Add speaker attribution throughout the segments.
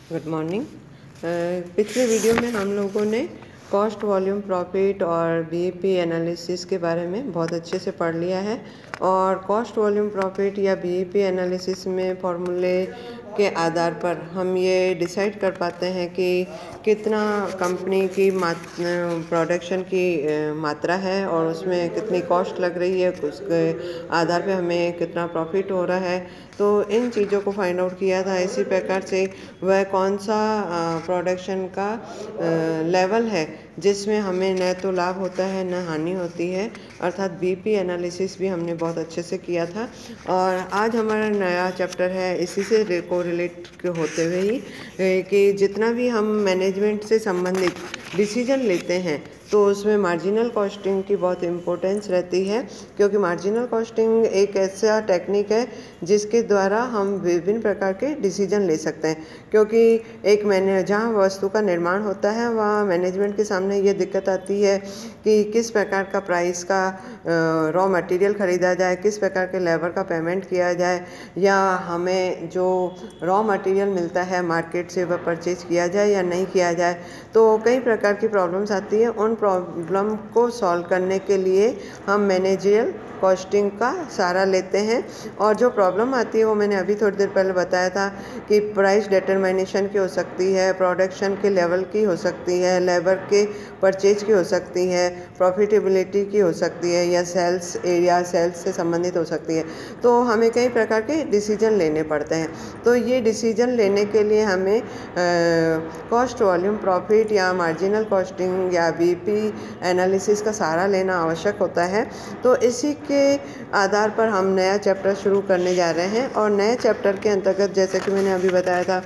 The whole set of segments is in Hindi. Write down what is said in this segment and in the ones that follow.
Speaker 1: Good morning. पिछले वीडियो में हम लोगों ने कॉस्ट वॉल्यूम प्रॉफिट और बीईपी एनालिसिस के बारे में बहुत अच्छे से पढ़ लिया है। और कॉस्ट वॉल्यूम प्रॉफिट या बीईपी एनालिसिस में फॉर्मूले के आधार पर हम ये डिसाइड कर पाते हैं कि कितना कंपनी की प्रोडक्शन की मात्रा है और उसमें कितनी कॉस्ट लग रही है, उसके आधार पे हमें कितना प्रॉफिट हो रहा है। तो इन चीज़ों को फाइंड आउट किया था। इसी प्रकार से वह कौन सा प्रोडक्शन का लेवल है जिसमें हमें न तो लाभ होता है न हानि होती है, अर्थात बीपी एनालिसिस भी हमने बहुत अच्छे से किया था। और आज हमारा नया चैप्टर है इसी से कोरिलेट होते हुए ही कि जितना भी हम मैनेजमेंट से संबंधित डिसीजन लेते हैं तो उसमें मार्जिनल कॉस्टिंग की बहुत इम्पोर्टेंस रहती है, क्योंकि मार्जिनल कॉस्टिंग एक ऐसा टेक्निक है जिसके द्वारा हम विभिन्न प्रकार के डिसीजन ले सकते हैं। क्योंकि जहाँ वस्तु का निर्माण होता है वहाँ मैनेजमेंट के सामने ये दिक्कत आती है कि किस प्रकार का प्राइस का रॉ मटेरियल ख़रीदा जाए, किस प्रकार के लेबर का पेमेंट किया जाए, या हमें जो रॉ मटेरियल मिलता है मार्केट से वह परचेज किया जाए या नहीं किया जाए। तो कई प्रकार की प्रॉब्लम्स आती है। उन प्रॉब्लम को सॉल्व करने के लिए हम मैनेजरियल कॉस्टिंग का सहारा लेते हैं। और जो प्रॉब्लम आती है वो मैंने अभी थोड़ी देर पहले बताया था कि प्राइस डिटरमिनेशन की हो सकती है, प्रोडक्शन के लेवल की हो सकती है, लेबर के परचेज की हो सकती है, प्रॉफिटेबिलिटी की हो सकती है, या सेल्स एरिया सेल्स से संबंधित हो सकती है। तो हमें कई प्रकार के डिसीजन लेने पड़ते हैं। तो ये डिसीजन लेने के लिए हमें कॉस्ट वॉल्यूम प्रॉफिट या मार्जिनल कॉस्टिंग या बीपी एनालिसिस का सहारा लेना आवश्यक होता है। तो इसी के आधार पर हम नया चैप्टर शुरू करने जा रहे हैं। और नए चैप्टर के अंतर्गत, जैसे कि मैंने अभी बताया था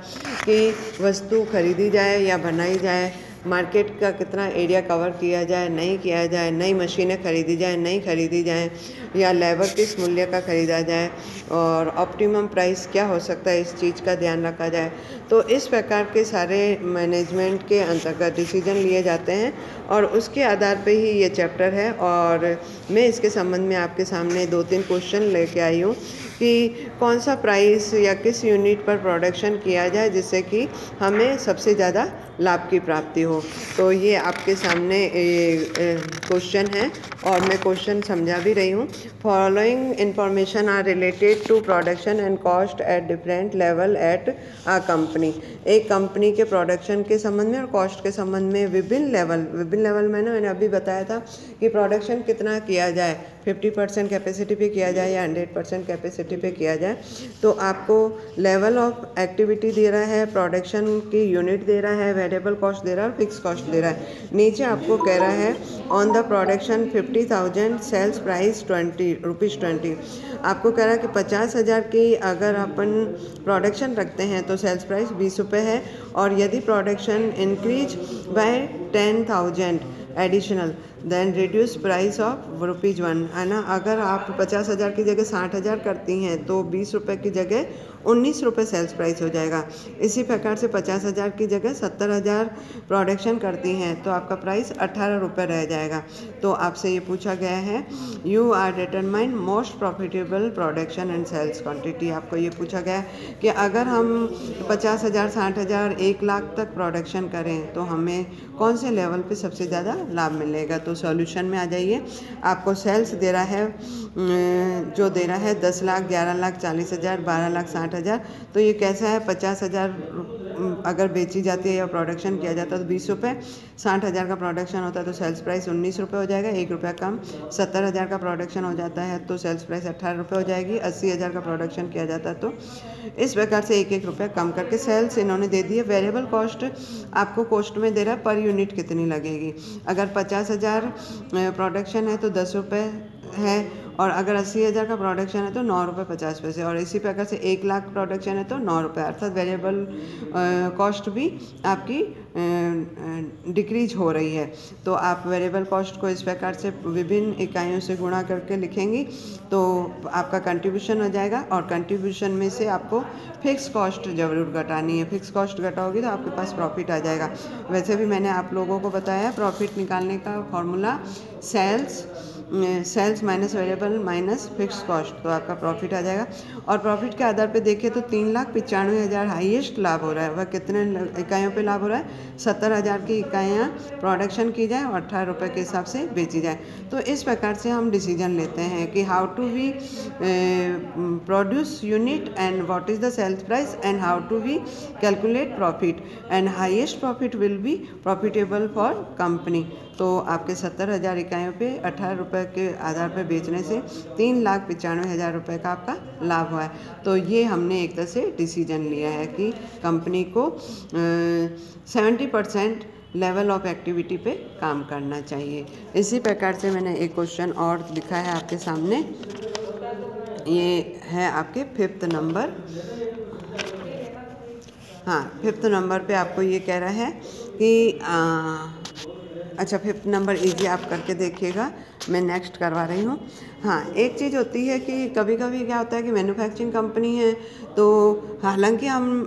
Speaker 1: कि वस्तु खरीदी जाए या बनाई जाए, मार्केट का कितना एरिया कवर किया जाए, नहीं किया जाए, नई मशीनें खरीदी जाए, नहीं खरीदी जाए, या लेबर किस मूल्य का खरीदा जाए, और ऑप्टिमम प्राइस क्या हो सकता है, इस चीज़ का ध्यान रखा जाए। तो इस प्रकार के सारे मैनेजमेंट के अंतर्गत डिसीजन लिए जाते हैं और उसके आधार पे ही ये चैप्टर है। और मैं इसके संबंध में आपके सामने 2-3 क्वेश्चन लेके आई हूँ कि कौन सा प्राइस या किस यूनिट पर प्रोडक्शन किया जाए जिससे कि हमें सबसे ज़्यादा लाभ की प्राप्ति हो। तो ये आपके सामने क्वेश्चन है और मैं क्वेश्चन समझा भी रही हूँ। Following information are related to production and cost at different level at a company. एक कंपनी के प्रोडक्शन के संबंध में और कॉस्ट के संबंध में विभिन्न लेवल मैंने अभी बताया था कि प्रोडक्शन कितना किया जाए, 50% कैपेसिटी पे किया जाए या 100% कैपेसिटी पे किया जाए। तो आपको लेवल ऑफ एक्टिविटी दे रहा है, प्रोडक्शन की यूनिट दे रहा है, वेरिएबल कॉस्ट दे रहा है और फिक्स कॉस्ट दे रहा है। नीचे आपको कह रहा है on the production 50,000 sales price ₹20। आपको कह रहा है कि 50,000 की अगर अपन प्रोडक्शन रखते हैं तो सेल्स प्राइस ₹20 है। और यदि production increase by 10,000 additional then reduce price of ₹1 है ना। अगर आप 50,000 की जगह 60,000 करती हैं तो ₹20 की जगह ₹19 सेल्स प्राइस हो जाएगा। इसी प्रकार से 50,000 की जगह 70,000 प्रोडक्शन करती हैं तो आपका प्राइस ₹18 रह जाएगा। तो आपसे ये पूछा गया है you are determine most profitable production and sales quantity. आपको ये पूछा गया है कि अगर हम 50,000, 60,000, 1,00,000 तक प्रोडक्शन करें तो हमें कौन से लेवल पे सबसे ज़्यादा लाभ मिलेगा। तो सॉल्यूशन में आ जाइए। आपको सेल्स दे रहा है, जो दे रहा है 10 लाख, 11 लाख, 40,000, 12 लाख, 60,000। तो ये कैसा है, 50,000 अगर बेची जाती है या प्रोडक्शन किया जाता है तो ₹20, 60,000 का प्रोडक्शन होता है तो सेल्स प्राइस ₹19 हो जाएगा, ₹1 कम। 70,000 का प्रोडक्शन हो जाता है तो सेल्स प्राइस ₹18 हो जाएगी। 80,000 का प्रोडक्शन किया जाता है तो इस प्रकार से ₹1 रुपया कम करके सेल्स इन्होंने दे दी है। वेरिएबल कॉस्ट आपको कॉस्ट में दे रहा है पर यूनिट कितनी लगेगी। अगर 50,000 प्रोडक्शन है तो ₹10 है, और अगर 80,000 का प्रोडक्शन है तो ₹9.50। और इसी प्रकार से 1,00,000 प्रोडक्शन है तो ₹9, अर्थात वेरिएबल कॉस्ट भी आपकी डिक्रीज हो रही है। तो आप वेरिएबल कॉस्ट को इस प्रकार से विभिन्न इकाइयों से गुणा करके लिखेंगी तो आपका कंट्रीब्यूशन हो जाएगा। और कंट्रीब्यूशन में से आपको फिक्स कॉस्ट ज़रूर घटानी है। फिक्स कॉस्ट घटाओगी तो आपके पास प्रॉफिट आ जाएगा। वैसे भी मैंने आप लोगों को बताया प्रॉफिट निकालने का formula sales minus variable minus fix cost, तो आपका प्रॉफिट आ जाएगा। और प्रॉफिट के आधार पे देखिए तो 3,95,000 हाईएस्ट लाभ हो रहा है। वह कितने इकाइयों पे लाभ हो रहा है? 70,000 की इकाइयाँ प्रोडक्शन की जाए और 18 रुपये के हिसाब से बेची जाए। तो इस प्रकार से हम डिसीजन लेते हैं कि how to we produce unit and what is the sales price and how to we calculate profit and highest profit will be profitable for company. तो आपके 70,000 इकाइयों पे 18 रुपये के आधार पर बेचने से 3,95,000 रुपये का आपका लाभ हुआ है। तो ये हमने एक तरह से डिसीजन लिया है कि कंपनी को 70% लेवल ऑफ एक्टिविटी पे काम करना चाहिए। इसी प्रकार से मैंने एक क्वेश्चन और लिखा है आपके सामने, ये है आपके 5th नंबर। हाँ, 5th नंबर पे आपको ये कह रहा है कि अच्छा 5th नंबर इजी आप करके देखिएगा, मैं नेक्स्ट करवा रही हूँ। हाँ, एक चीज़ होती है कि कभी कभी क्या होता है कि मैन्युफैक्चरिंग कंपनी है, तो हालांकि हम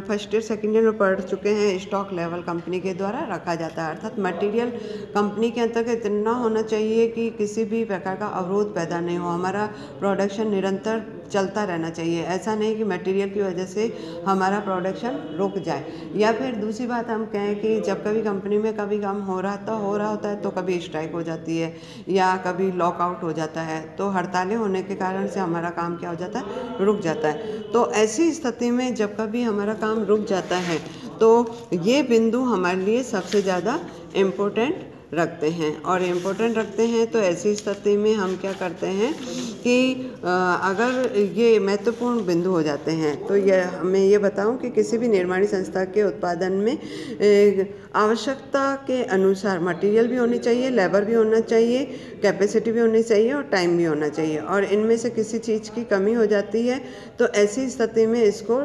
Speaker 1: फर्स्ट ईयर सेकेंड ईयर में पढ़ चुके हैं, स्टॉक लेवल कंपनी के द्वारा रखा जाता है, अर्थात मटेरियल कंपनी के अंतर्गत इतना होना चाहिए कि किसी भी प्रकार का अवरोध पैदा नहीं हो, हमारा प्रोडक्शन निरंतर चलता रहना चाहिए। ऐसा नहीं कि मटेरियल की वजह से हमारा प्रोडक्शन रुक जाए। या फिर दूसरी बात हम कहें कि जब कभी कंपनी में कभी काम हो रहा होता है तो कभी स्ट्राइक हो जाती है या कभी लॉकआउट हो जाता है, तो हड़तालें होने के कारण से हमारा काम क्या हो जाता है? रुक जाता है। तो ऐसी स्थिति में जब कभी हमारा काम रुक जाता है तो ये बिंदु हमारे लिए सबसे ज़्यादा इम्पोर्टेंट रखते हैं। और इम्पोर्टेंट रखते हैं तो ऐसी स्थिति में हम क्या करते हैं कि अगर ये महत्वपूर्ण बिंदु हो जाते हैं तो मैं ये बताऊं कि किसी भी निर्माणी संस्था के उत्पादन में आवश्यकता के अनुसार मटेरियल भी होनी चाहिए, लेबर भी होना चाहिए, कैपेसिटी भी होनी चाहिए और टाइम भी होना चाहिए। और इनमें से किसी चीज़ की कमी हो जाती है तो ऐसी स्थिति में इसको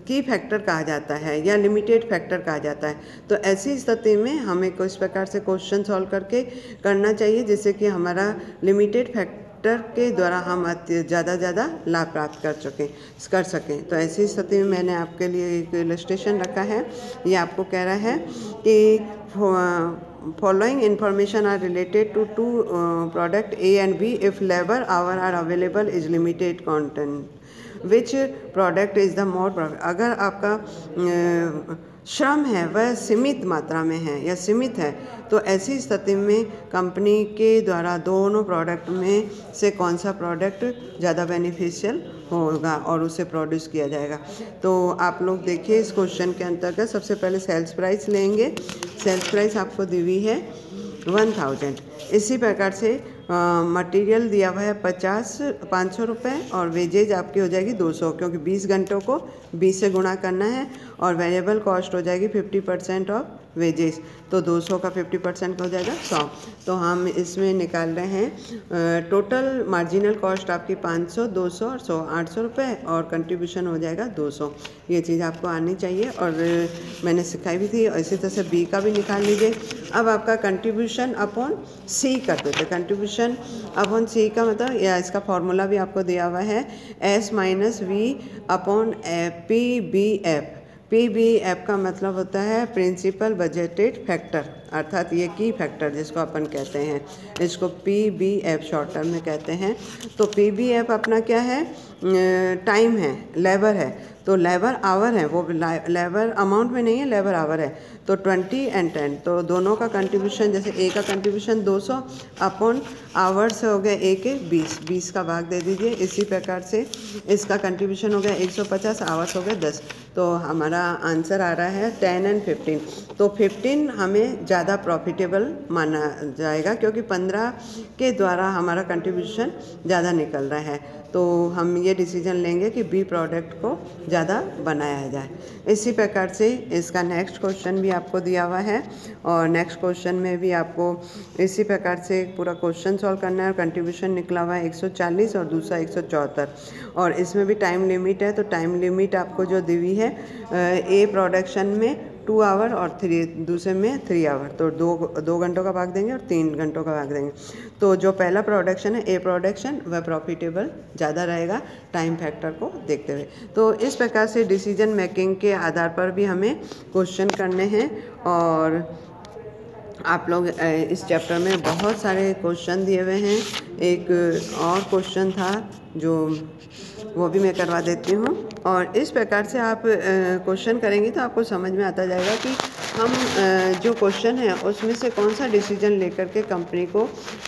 Speaker 1: की फैक्टर कहा जाता है या लिमिटेड फैक्टर कहा जाता है। तो ऐसी स्थिति में हमें कुछ प्रकार से क्वेश्चन सॉल्व करके करना चाहिए जिससे कि हमारा लिमिटेड फैक्टर के द्वारा हम ज़्यादा लाभ प्राप्त कर सकें। तो ऐसी स्थिति में मैंने आपके लिए एक इलस्ट्रेशन रखा है। ये आपको कह रहा है कि following information are related to two product A and B if labor hour are available is limited content which product is the more profit। अगर आपका श्रम है वह सीमित मात्रा में है या सीमित है तो ऐसी स्थिति में कंपनी के द्वारा दोनों प्रोडक्ट में से कौन सा प्रोडक्ट ज़्यादा बेनिफिशियल होगा और उसे प्रोड्यूस किया जाएगा। तो आप लोग देखिए इस क्वेश्चन के अंतर्गत सबसे पहले सेल्स प्राइस लेंगे। सेल्स प्राइस आपको दी हुई है 1000। इसी प्रकार से मटेरियल दिया हुआ है 500 रुपये और वेजेज आपकी हो जाएगी 200, क्योंकि 20 घंटों को 20 से गुणा करना है और वेरिएबल कॉस्ट हो जाएगी 50% ऑफ वेजेस, तो 200 का 50% हो जाएगा 100। तो हम इसमें निकाल रहे हैं टोटल मार्जिनल कॉस्ट आपकी 500, 200 और 100, 800 रुपये और कंट्रीब्यूशन हो जाएगा 200। ये चीज़ आपको आनी चाहिए और मैंने सिखाई भी थी। और इसी तरह से बी का भी निकाल लीजिए। अब आपका कंट्रीब्यूशन अपॉन सी कर देते। कंट्रीब्यूशन अपॉन सी का मतलब या इसका फॉर्मूला भी आपको दिया हुआ है S minus v upon PBF। PBF का मतलब होता है प्रिंसिपल बजटेड फैक्टर, अर्थात ये की फैक्टर जिसको अपन कहते हैं, इसको PBF शॉर्ट टर्म में कहते हैं। तो PBF अपना क्या है? टाइम है, लेबर है, तो लेबर आवर है, वो लेबर अमाउंट में नहीं है, लेबर आवर है। तो 20 and 10, तो दोनों का कंट्रीब्यूशन, जैसे ए का कंट्रीब्यूशन 200 अपॉन आवर्स हो गया ए के 20 का भाग दे दीजिए। इसी प्रकार से इसका कंट्रीब्यूशन हो गया 150, आवर्स हो गए 10। तो हमारा आंसर आ रहा है 10 and 15। तो 15 हमें ज़्यादा प्रॉफिटेबल माना जाएगा क्योंकि 15 के द्वारा हमारा कंट्रीब्यूशन ज़्यादा निकल रहा है। तो हम ये डिसीजन लेंगे कि बी प्रोडक्ट को ज़्यादा बनाया जाए। इसी प्रकार से इसका नेक्स्ट क्वेश्चन भी आपको दिया हुआ है और नेक्स्ट क्वेश्चन में भी आपको इसी प्रकार से पूरा क्वेश्चन सॉल्व करना है। और कंट्रीब्यूशन निकला हुआ है 140 और दूसरा 174 और इसमें भी टाइम लिमिट है। तो टाइम लिमिट आपको जो दी हुई है ए प्रोडक्शन में 2 आवर और दूसरे में 3 आवर, तो 2 घंटों का भाग देंगे और 3 घंटों का भाग देंगे। तो जो पहला प्रोडक्शन है ए प्रोडक्शन वह प्रॉफिटेबल ज़्यादा रहेगा टाइम फैक्टर को देखते हुए। तो इस प्रकार से डिसीजन मेकिंग के आधार पर भी हमें क्वेश्चन करने हैं और आप लोग इस चैप्टर में बहुत सारे क्वेश्चन दिए हुए हैं। एक और क्वेश्चन था जो वो भी मैं करवा देती हूँ। और इस प्रकार से आप क्वेश्चन करेंगे तो आपको समझ में आता जाएगा कि हम जो क्वेश्चन है उसमें से कौन सा डिसीजन लेकर के कंपनी को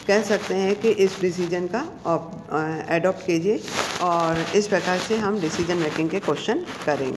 Speaker 1: कह सकते हैं कि इस डिसीजन का एडॉप्ट कीजिए। और इस प्रकार से हम डिसीजन मेकिंग के क्वेश्चन करेंगे।